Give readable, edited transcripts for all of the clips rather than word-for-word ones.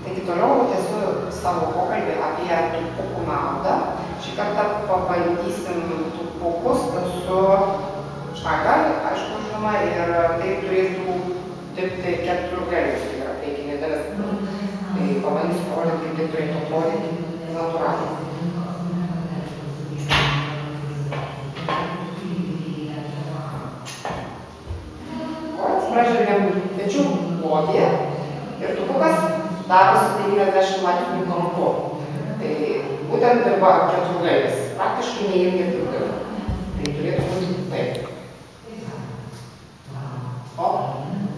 Taigi toliau tęsiu savo pokalbį apie tūpukų naudą. Šį kartą pabandysim tūpukus su špaga, aišku, žinoma, ir tai turėtų dirbti keturgalis, tai yra priekinė dalis. Tai pabandysiu parodyti, kaip tai turėtų atrodyti natūraliai. Pražvelgiam pečių plotį ir tūpukas darosi 90 laipsnių kampu. Tai būtent dirba keturgalis, praktiškai neilgai taip dirba. Tai turėtų būti taip. O,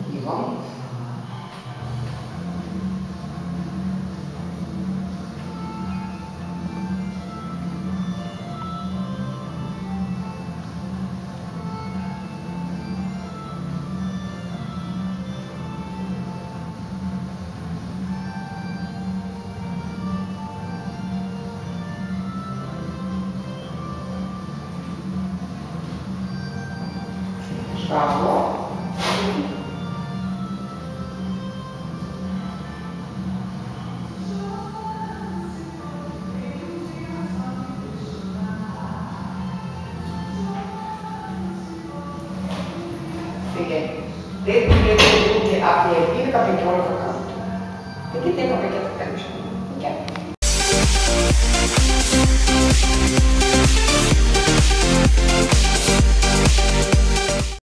kylam. Škalo. Taigi, tai turėtų būti apie 12-15 kartų. Taigi tiek apie keturgalis.